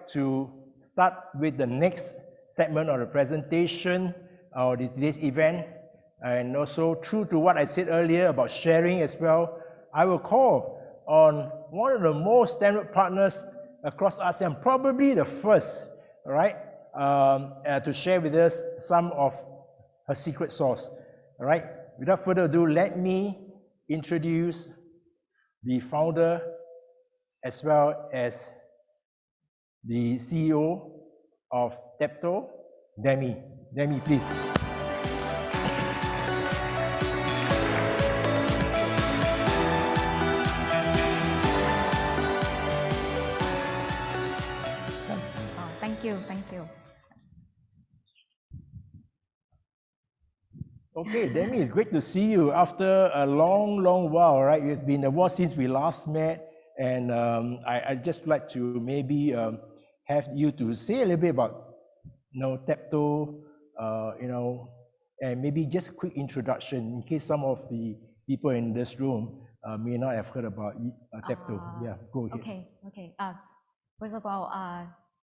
like to start with the next segment of the presentation or this event. And also true to what I said earlier about sharing as well, I will call on one of the most standard partners across ASEAN, probably the first, all right, to share with us some of her secret sauce. All right, without further ado, let me introduce the founder as well as the CEO of Teibto, Demi. Demi, please. Thank you. Okay, Demi, it's great to see you after a long while, right? It's been a while since we last met, and I'd just like to maybe have you to say a little bit about, Teibto, and maybe just a quick introduction in case some of the people in this room may not have heard about Teibto. Yeah, go ahead. Okay. First of all,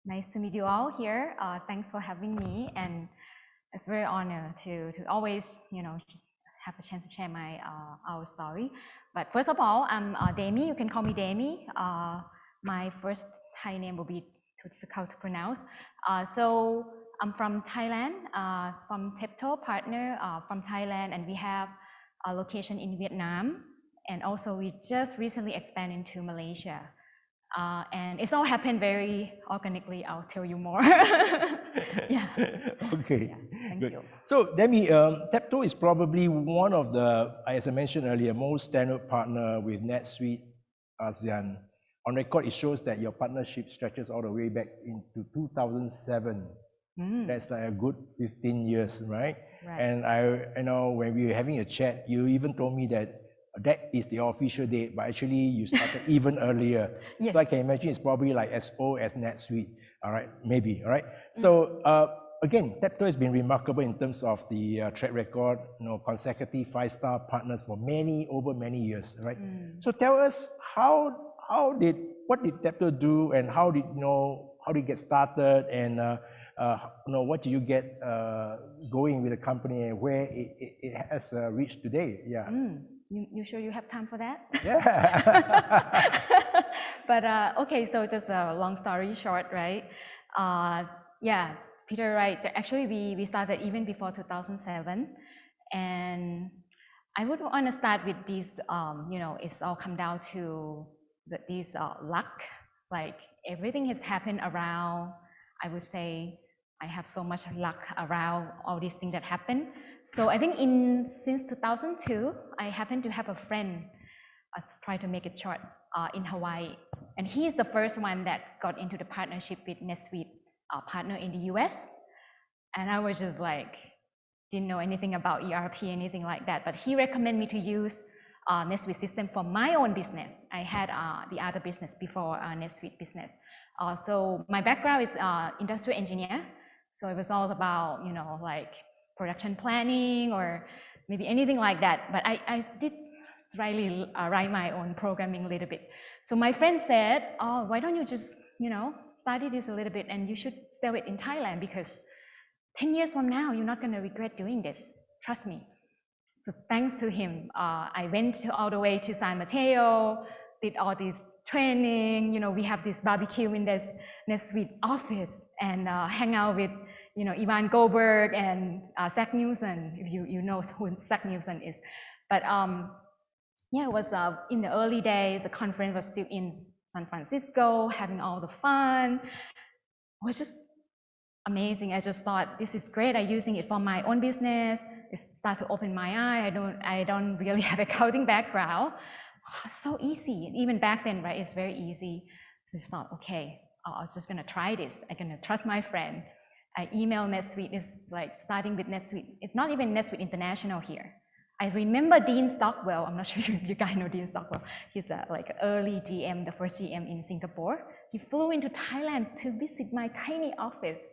nice to meet you all here. Thanks for having me, and it's very honor to always, have a chance to share our story. But first of all, I'm Demi. You can call me Demi. My first Thai name will be too difficult to pronounce. So I'm from Thailand, from Teibto Partner from Thailand, and we have a location in Vietnam, and also we just recently expanded into Malaysia. And it's all happened very organically. I'll tell you more. Yeah. Okay. Yeah, thank good. you. So Demi, Teibto is probably one of the, as I mentioned earlier, most standard partner with NetSuite ASEAN. On record, it shows that your partnership stretches all the way back into 2007. That's like a good 15 years, right? Right. And when we were having a chat, you even told me that is the official date, but actually you started even earlier. Yes. So I can imagine it's probably like as old as NetSuite, all right, maybe, all right? So again, Teibto has been remarkable in terms of the track record, consecutive 5-star partners for over many years, right? So tell us what did Teibto do, and how did it get started, and what did you get going with the company, and where it has reached today? Yeah. You sure you have time for that? Yeah. But okay, so just a long story short, right? Yeah, Peter, right. Actually, we started even before 2007, and I would want to start with this. It's all come down to this luck. Like everything has happened around. I would say I have so much luck around all these things that happen. So I think since 2002, I happen to have a friend, let's try to make it short, in Hawaii. And he's the first one that got into the partnership with NetSuite partner in the US. And I was just like, didn't know anything about ERP, anything like that. But he recommended me to use NetSuite system for my own business. I had the other business before NetSuite business. So my background is industrial engineer. So it was all about, like production planning or maybe anything like that. But I did slightly write my own programming a little bit. So my friend said, oh, why don't you just, study this a little bit, and you should sell it in Thailand, because 10 years from now, you're not going to regret doing this. Trust me. So thanks to him, I went all the way to San Mateo, did all this training. We have this barbecue in this NetSuite office, and hang out with, Ivan Goldberg and Zach Newsom, if you know who Zach Newsom is. But yeah, it was in the early days. The conference was still in San Francisco, having all the fun. It was just amazing. I just thought, this is great. I'm using it for my own business. It started to open my eye. I don't really have a coding background. So easy. Even back then, right? It's very easy. I just thought, okay, I was just gonna try this. I'm gonna trust my friend. I emailed NetSuite. It's like starting with NetSuite. It's not even NetSuite International here. I remember Dean Stockwell. I'm not sure you guys know Dean Stockwell. He's the early GM, the first GM in Singapore. He flew into Thailand to visit my tiny office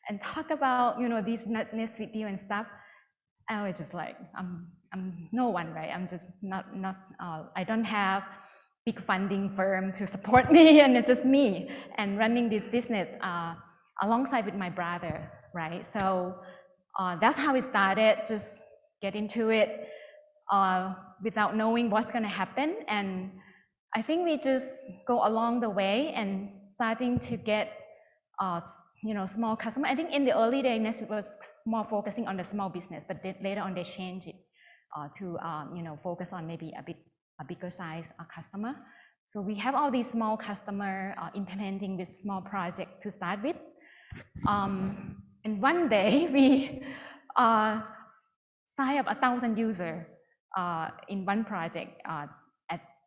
and talk about these NetSuite deal and stuff. I was just like, I'm no one, right? I'm just not I don't have big funding firm to support me, and it's just me and running this business alongside with my brother, right? So that's how it started, just get into it without knowing what's going to happen. And I think we just go along the way and starting to get small customer. I think in the early days, NetSuite was more focusing on the small business, but later on they changed it to focus on maybe a bigger size customer. So we have all these small customer implementing this small project to start with. And one day we sign up 1,000 users in one project.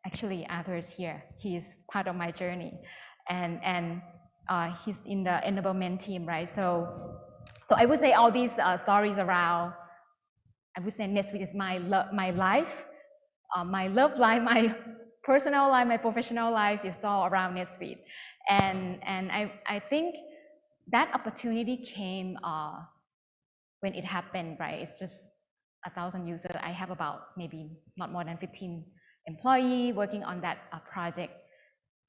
Actually, Arthur is here. He is part of my journey, and he's in the enablement team, right? So I would say all these stories around, I would say NetSuite is my life, my love life, my personal life, my professional life is all around NetSuite. And I think that opportunity came when it happened, right? It's just 1,000 users. I have about maybe not more than 15 employees working on that project.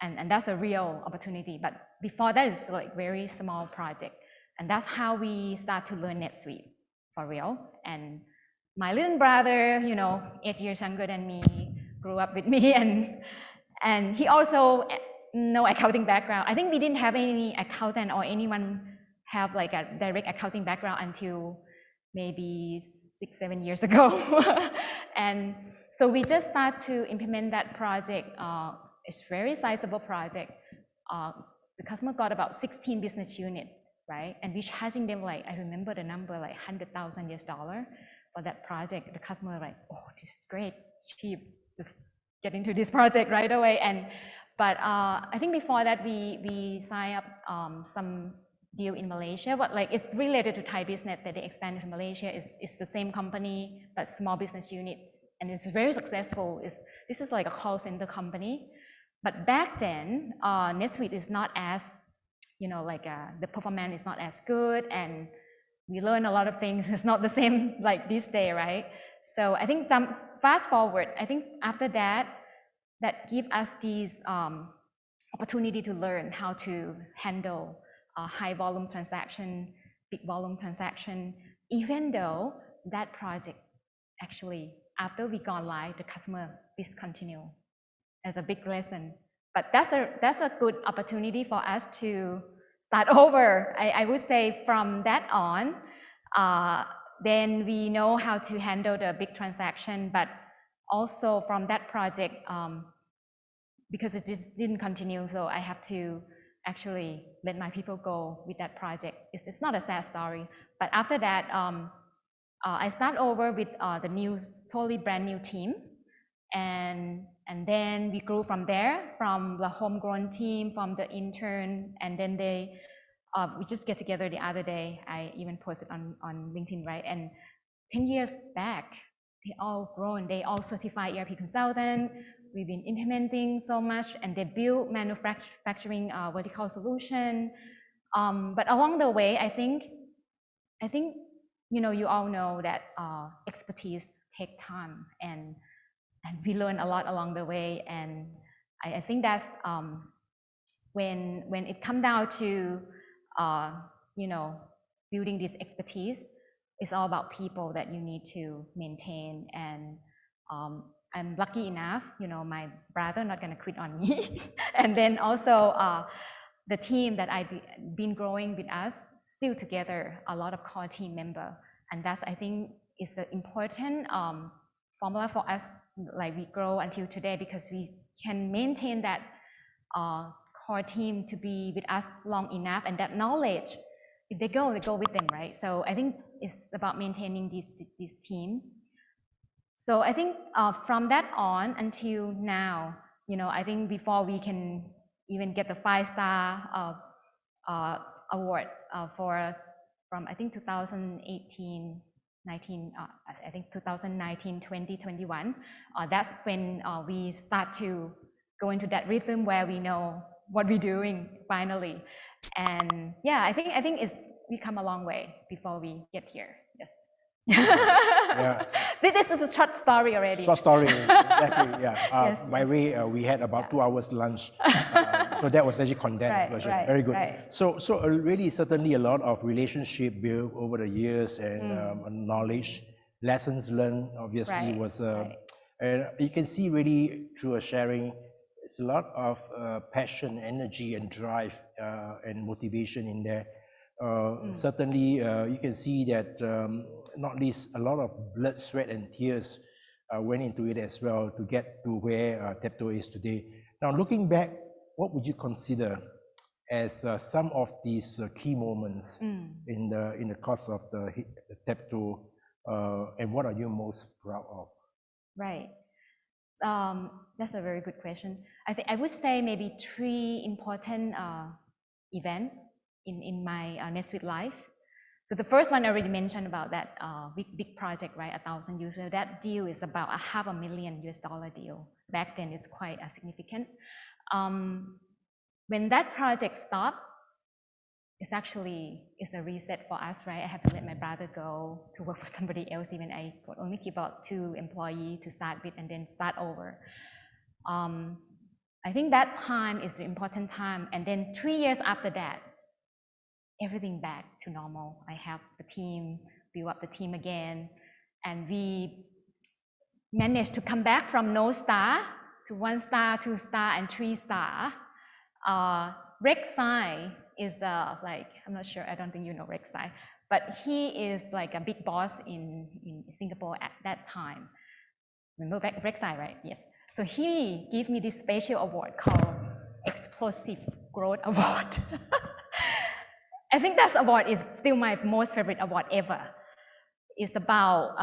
And that's a real opportunity. But before that, it's like very small project. And that's how we start to learn NetSuite for real. And my little brother, 8 years younger than me, grew up with me, and he also no accounting background. I think we didn't have any accountant or anyone have like a direct accounting background until maybe 6-7 years ago. And so we just start to implement that project. It's a very sizable project. The customer got about 16 business units, right? And we're charging them like, I remember the number, like $100,000 for that project. The customer was like, oh, this is great, cheap, just get into this project right away. But I think before that we signed up some deal in Malaysia, but like it's related to Thai business that they expanded to Malaysia. It's the same company, but small business unit, and it's very successful. This is like a call center company. But back then, NetSuite is not as, the performance is not as good, and we learn a lot of things. It's not the same like this day, right? So I think fast forward, I think after that give us these opportunity to learn how to handle high volume transaction, big volume transaction, even though that project actually, after we gone live, the customer discontinue as a big lesson. But that's a good opportunity for us to start over. I would say from that on, then we know how to handle the big transaction, but also from that project, because it just didn't continue, so I have to actually let my people go with that project. It's not a sad story, but after that, I start over with the totally brand new team, and then we grew from there, from the homegrown team, from the intern, and then we just get together the other day. I even posted on LinkedIn, right? And 10 years back, they all grown. They all certified ERP consultant. We've been implementing so much, and they build manufacturing vertical solution. But along the way, I think you all know that expertise take time, and we learn a lot along the way. And I think that's when it comes down to building this expertise, it's all about people that you need to maintain. And I'm lucky enough, my brother not going to quit on me. And then also the team that I've been growing with us, still together, a lot of core team member. And that's, I think, is an important formula for us, like we grow until today, because we can maintain that core team to be with us long enough, and that knowledge, if they go with them, right? So I think it's about maintaining this team. So I think from that on until now, I think before we can even get the 5-star award from I think 2018, 19, I think 2019, 20, 21. That's when we start to go into that rhythm where we know what we're doing finally. And yeah, I think we come a long way before we get here. Yes. Yeah. This is a short story already. Short story, exactly. Yeah. Yes, By yes. way, we had about 2 hours lunch, so that was actually condensed Right, version. right, Very good. right. So really, certainly a lot of relationship built over the years and knowledge, lessons learned. Obviously, Right, was right. and you can see really through a sharing, it's a lot of passion, energy, and drive and motivation in there. Certainly, you can see that not least a lot of blood, sweat, and tears went into it as well to get to where Teibto is today. Now, looking back, what would you consider as some of these key moments in the course of the Teibto, and what are you most proud of? Right. That's a very good question. I think I would say maybe 3 important events in my NetSuite life. So the first one I already mentioned about that big project, right? 1,000 users. That deal is about a $500,000 deal. Back then, it's quite significant. When that project stopped, it's a reset for us, right? I have to let my brother go to work for somebody else. Even I could only keep about 2 employees to start with and then start over. I think that time is an important time. And then 3 years after that, everything back to normal. I have the team, build up the team again, and we managed to come back from no star to 1 star, 2 star, and 3 star. Rek'Sai is like, I'm not sure, I don't think you know Rek'Sai, but he is like a big boss in Singapore at that time. Remember Rek'Sai, right? Yes. So he gave me this special award called Explosive Growth Award. I think that award is still my most favorite award ever. It's about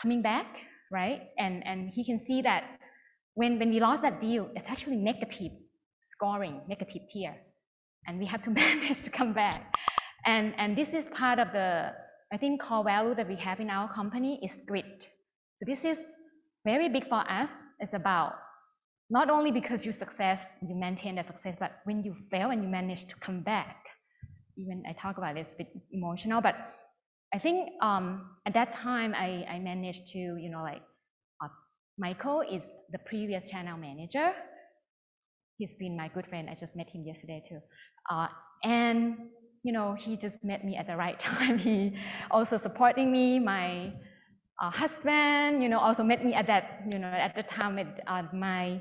coming back, right? And he can see that when we lost that deal, it's actually negative scoring, negative tier. And we have to manage to come back. And this is part of the, I think, core value that we have in our company is grit. So this is very big for us. It's about not only because you success, you maintain the success, but when you fail and you manage to come back. Even I talk about it, it's a bit emotional, but I think at that time I managed to, you know, like Michael is the previous channel manager. He's been my good friend. I just met him yesterday too. And, you know, he just met me at the right time. He also supporting me. My husband, you know, also met me at that, you know, at the time at my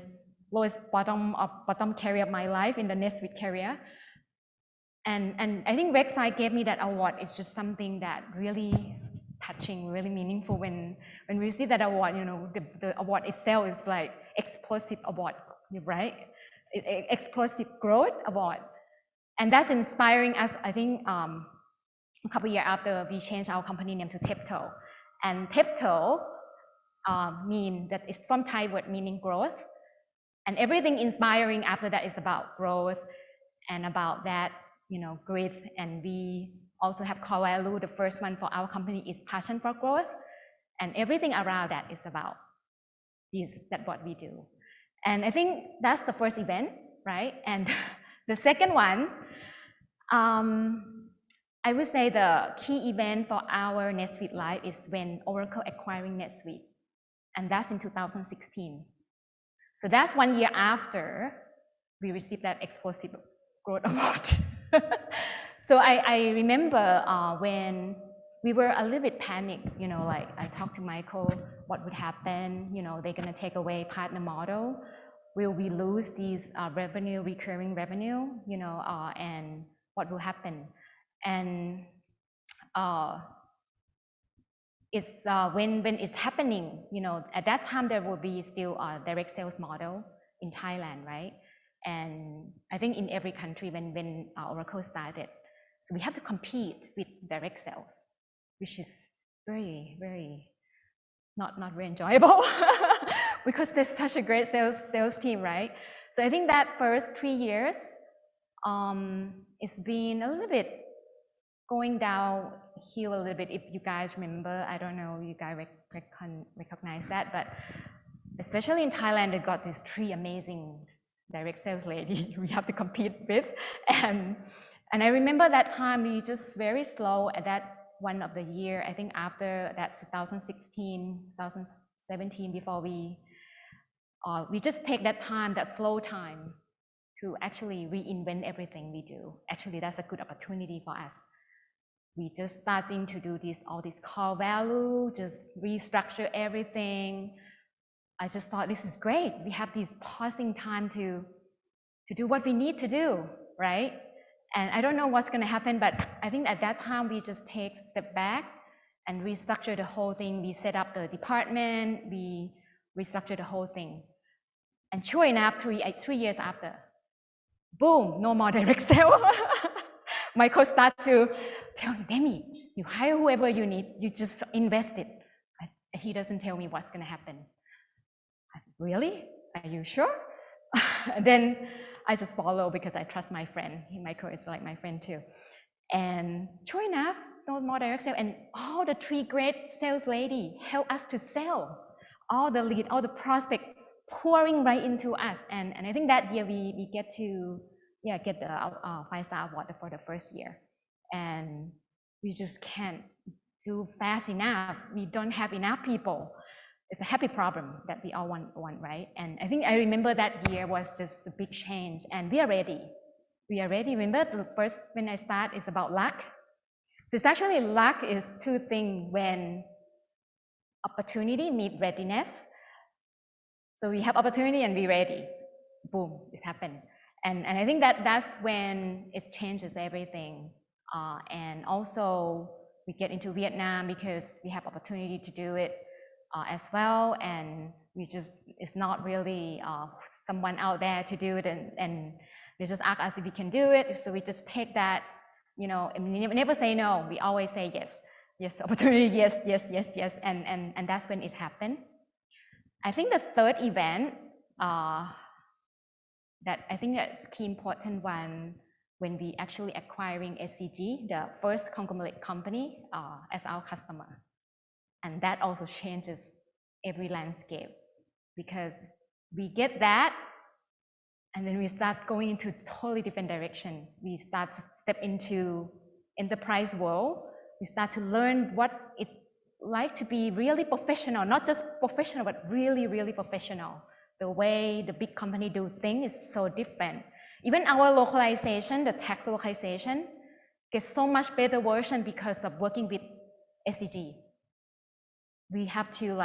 lowest bottom career of my life in the NetSuite career. And I think Rek'Sai gave me that award. It's just something that really touching, really meaningful. When we receive that award, you know, the award itself is like explosive award, right? Explosive growth award. And that's inspiring us, I think, a couple years after we changed our company name to Teibto. And Teibto mean that it's from Thai word meaning growth. And everything inspiring after that is about growth and about that, you know, grit. And we also have core value. The first one for our company is passion for growth. And everything around that is about that's what we do. And I think that's the first event, right? And the second one, I would say the key event for our NetSuite life is when Oracle acquiring NetSuite. And that's in 2016. So that's 1 year after we received that explosive growth award. So I remember when we were a little bit panicked, you know, like I talked to Michael, what would happen, you know, they're gonna take away partner model. Will we lose these revenue, recurring revenue, you know, and what will happen? And it's when it's happening, you know, at that time there will be still a direct sales model in Thailand, right? And I think in every country when Oracle started, so we have to compete with direct sales, which is very, very not very enjoyable because there's such a great sales team, right? So I think that first 3 years, it's been a little bit going downhill a little bit. If you guys remember, I don't know, you guys recognize that, but especially in Thailand, they got these 3 amazing direct sales lady we have to compete with, and I remember that time we just very slow at that one of the year, I think after that 2016, 2017, before we just take that time, that slow time to actually reinvent everything we do. Actually, that's a good opportunity for us. We just starting to do all this core value, just restructure everything. I just thought this is great. We have this pausing time to do what we need to do, right? And I don't know what's going to happen, but I think at that time we just take a step back and restructure the whole thing. We set up the department, we restructure the whole thing. And sure enough, 3 years after, boom, no more direct sale. Michael started to tell me, Demi, you hire whoever you need, you just invest it. He doesn't tell me what's going to happen. Really? Are you sure? Then I just follow because I trust my friend. Michael is like my friend too. And sure enough, no more direct sale. And all the 3 great sales ladies help us to sell. All the lead, all the prospect pouring right into us. And I think that year we get to get the 5-star award for the first year. And we just can't do fast enough. We don't have enough people. It's a happy problem that we all want, right? And I think I remember that year was just a big change, and we are ready. We are ready. Remember the first, when I start, it's about luck. So it's actually luck is 2 things when opportunity meet readiness. So we have opportunity and we're ready. Boom, it's happened. And I think that's when it changes everything. And also we get into Vietnam because we have opportunity to do it as well, and it's not really someone out there to do it, and they just ask us if we can do it, so we just take that, and we never say no, we always say yes, opportunity, yes, and that's when it happened. I think the third event that I think that's key important one, when we actually acquiring SCG, the first conglomerate company as our customer. And that also changes every landscape, because we get that, and then we start going into totally different direction. We start to step into enterprise world. We start to learn what it's like to be really professional, not just professional, but really, really professional. The way the big company do things is so different. Even our localization, the tax localization, gets so much better version because of working with SCG. We have to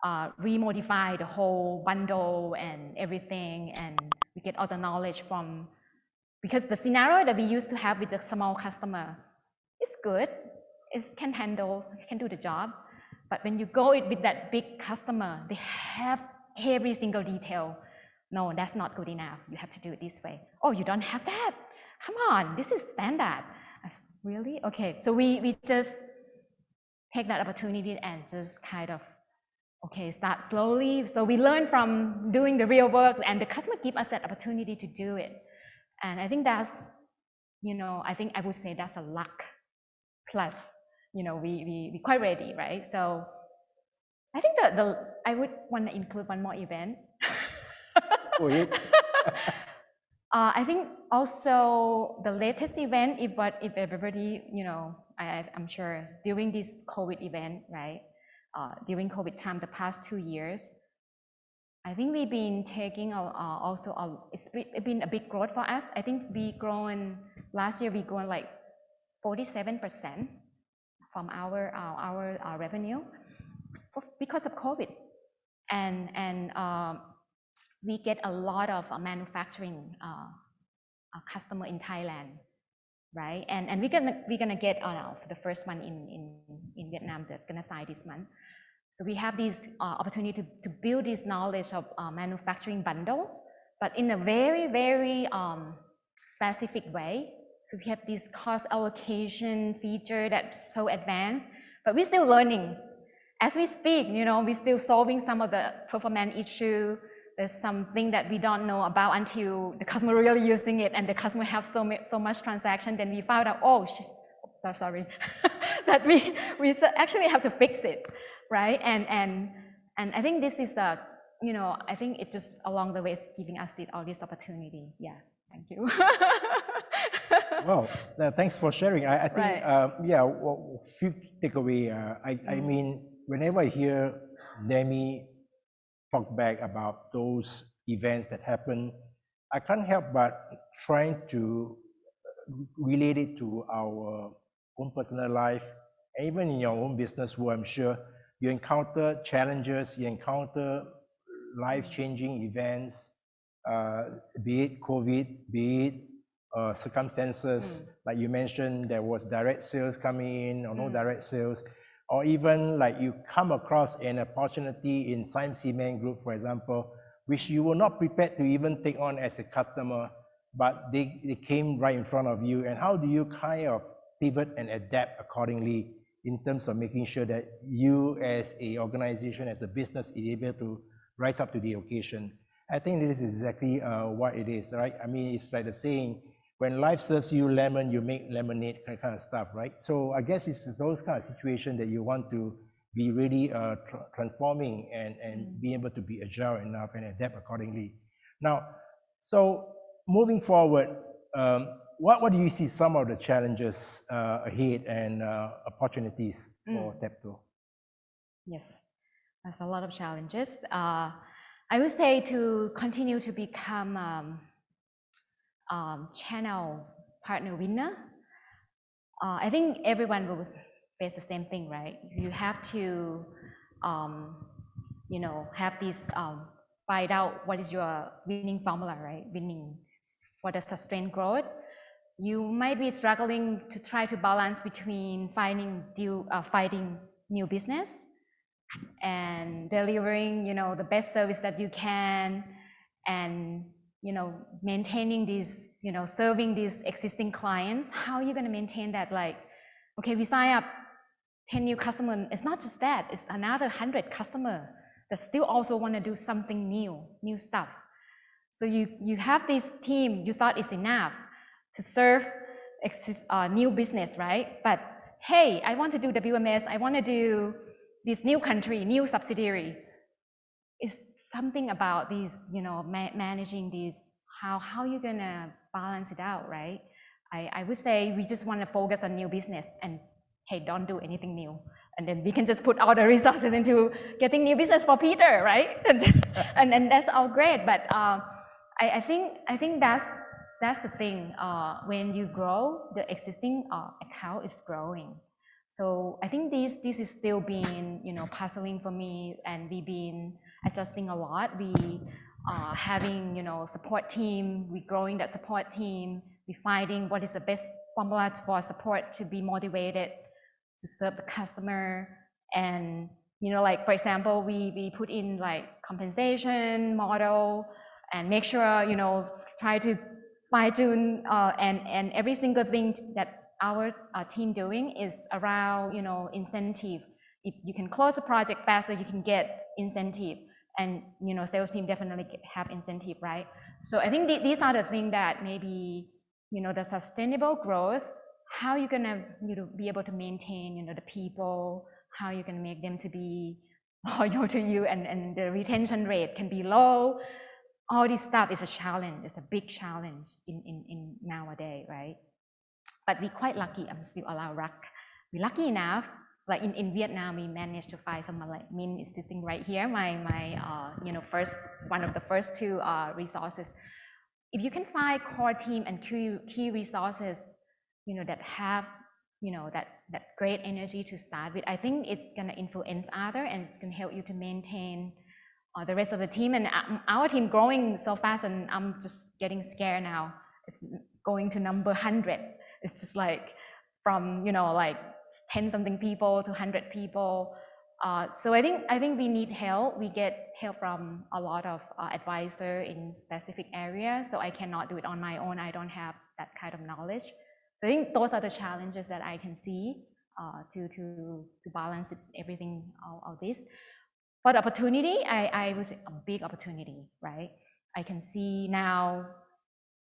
remodify the whole bundle and everything, and we get all the knowledge from, because the scenario that we used to have with the small customer is good, it can do the job, but when you go with that big customer, they have every single detail. No, that's not good enough, you have to do it this way. Oh, you don't have that? Come on, this is standard. Really? Okay, so we just take that opportunity and just kind of, start slowly. So we learn from doing the real work, and the customer give us that opportunity to do it. And I think that's, I would say that's a luck plus, we quite ready, right? So I think I would want to include one more event. Go ahead. I think also the latest event, if everybody, I'm sure during this COVID event, right? During COVID time, the past 2 years, I think we've been taking it's been a big growth for us. I think last year we grown like 47% from our revenue because of COVID, and we get a lot of manufacturing customer in Thailand, right? And we're gonna get the first one in Vietnam that's gonna sign this month. So we have this opportunity to build this knowledge of manufacturing bundle, but in a very, very specific way. So we have this cost allocation feature that's so advanced, but we're still learning. As we speak, we're still solving some of the performance issue. There's something that we don't know about until the customer really using it, and the customer have so much transaction, then we found out, sorry, that we actually have to fix it, right? And I think this is I think it's just along the way it's giving us all this opportunity. Yeah, thank you. Well, thanks for sharing. I think, Right. yeah, well, few takeaway. I mean, whenever I hear Demi talk back about those events that happen, I can't help but trying to relate it to our own personal life, and even in your own business world. I'm sure you encounter challenges, you encounter life-changing events, uh, be it COVID, be it circumstances, like you mentioned, there was direct sales coming in or no direct sales, or even like you come across an opportunity in Sime Cement Group, for example, which you were not prepared to even take on as a customer, but they came right in front of you. And how do you kind of pivot and adapt accordingly in terms of making sure that you as a organization, as a business, is able to rise up to the occasion? I think this is exactly what it is, right? I mean, it's like the saying, when life serves you lemon, you make lemonade, that kind of stuff, right? So I guess it's those kind of situations that you want to be really transforming and be able to be agile enough and adapt accordingly. Now, so moving forward, what do you see some of the challenges ahead and opportunities for Teibto? Yes, there's a lot of challenges. I would say to continue to become channel partner winner. I think everyone will face the same thing, right? You have to, have this find out what is your winning formula, right? Winning for the sustained growth. You might be struggling to try to balance between fighting new business and delivering, the best service that you can, and maintaining these, serving these existing clients. How are you going to maintain that? Like, okay, we sign up 10 new customers. It's not just that; it's another 100 customers that still also want to do something new stuff. So you have this team you thought is enough to serve new business, right? But hey, I want to do WMS. I want to do this new country, new subsidiary. It's something about these, managing these, how you're gonna balance it out, right? I would say we just want to focus on new business and hey, don't do anything new. And then we can just put all the resources into getting new business for Peter, right? and that's all great. But I think that's the thing. When you grow, the existing account is growing. So I think this is still being, puzzling for me, and we've been adjusting a lot. We having, support team. We're growing that support team. We're finding what is the best formula for support to be motivated to serve the customer. And like for example, we put in like compensation model and make sure try to fine tune and every single thing that our team doing is around incentive. If you can close the project faster, you can get incentive, and sales team definitely have incentive, right? So I think these are the things that maybe the sustainable growth, how you're gonna be able to maintain the people, how you can make them to be loyal to you, and the retention rate can be low. All this stuff is a challenge. It's a big challenge in nowadays, right? But we're quite lucky. I'm still allowed luck. We're lucky enough. Like in Vietnam, we managed to find someone like Min is sitting right here. My first one of the first two resources. If you can find core team and key resources, that have that great energy to start with, I think it's gonna influence other, and it's gonna help you to maintain the rest of the team. And our team growing so fast, and I'm just getting scared now. It's going to number 100. It's just like from like 10 something people to 100 people. So I think we need help. We get help from a lot of advisor in specific areas. So I cannot do it on my own. I don't have that kind of knowledge. So I think those are the challenges that I can see to balance everything, all this. But opportunity, I would say a big opportunity, right? I can see now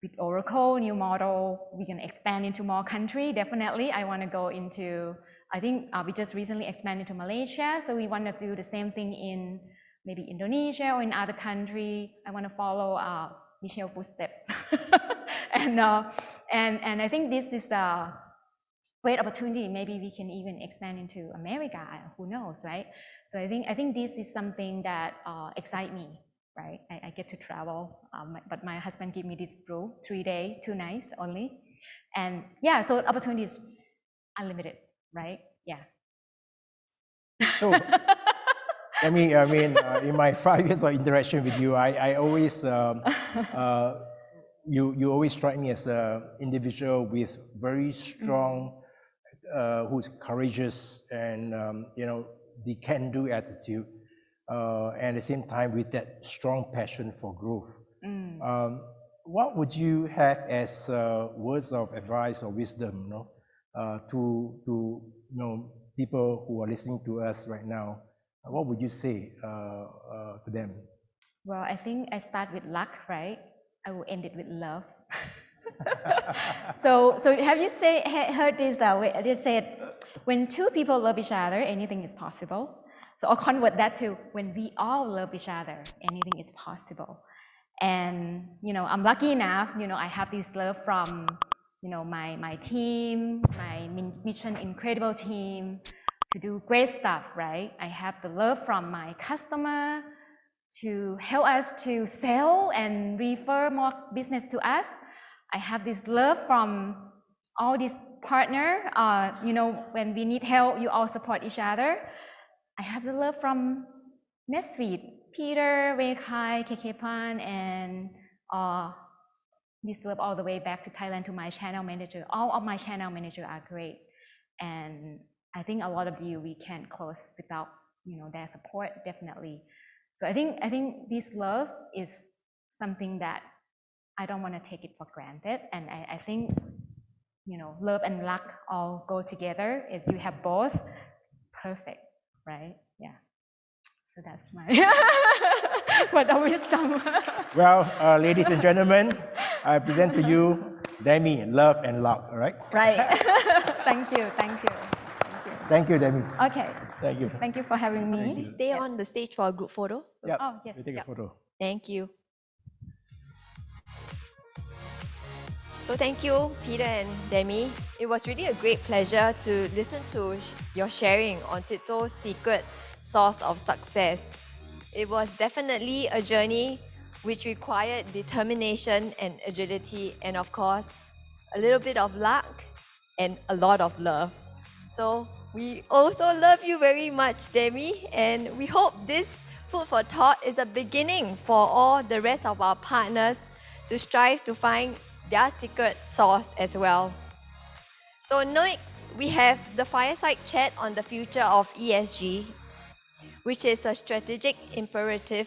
with Oracle, new model, we can expand into more country. Definitely, I want to go into, I think we just recently expanded to Malaysia, so we want to do the same thing in maybe Indonesia or in other country. I want to follow Michelle's footsteps. And I think this is a great opportunity. Maybe we can even expand into America. Who knows, right? So I think this is something that excites me, right? I get to travel, but my husband gave me this rule: 3 days, 2 nights only, and yeah, so opportunity is unlimited, right? Yeah. So, I mean, in my 5 years of interaction with you, I always, you always strike me as an individual with very strong, who's courageous and, the can-do attitude, and at the same time with that strong passion for growth. What would you have as words of advice or wisdom, to people who are listening to us right now? What would you say to them? Well, I think I start with luck, right? I will end it with love. So have you heard this? They said, when two people love each other, anything is possible. So I'll convert that to, when we all love each other, anything is possible. And I'm lucky enough. I have this love from my team, my Mission Incredible team, to do great stuff, right? I have the love from my customer to help us to sell and refer more business to us. I have this love from all these partners. When we need help, you all support each other. I have the love from NetSuite, Peter, Wei Kai, KK Pan, and this love all the way back to Thailand to my channel manager. All of my channel managers are great. And I think a lot of you, we can't close without their support, definitely. So I think this love is something that I don't want to take it for granted. And I think, love and luck all go together. If you have both, perfect, right? Yeah. So that's my word of wisdom. Well, ladies and gentlemen, I present to you Demi, love and luck, all right? Right. Thank you. Thank you, Demi. Okay. Thank you. Thank you for having me. Please stay on the stage for a group photo. Yep. Oh, yes. We take a photo. Thank you. So thank you, Peter and Demi. It was really a great pleasure to listen to your sharing on Teibto's secret source of success. It was definitely a journey which required determination and agility, and of course, a little bit of luck and a lot of love. So we also love you very much, Demi, and we hope this food for thought is a beginning for all the rest of our partners to strive to find their secret sauce as well. So next, we have the fireside chat on the future of ESG, which is a strategic imperative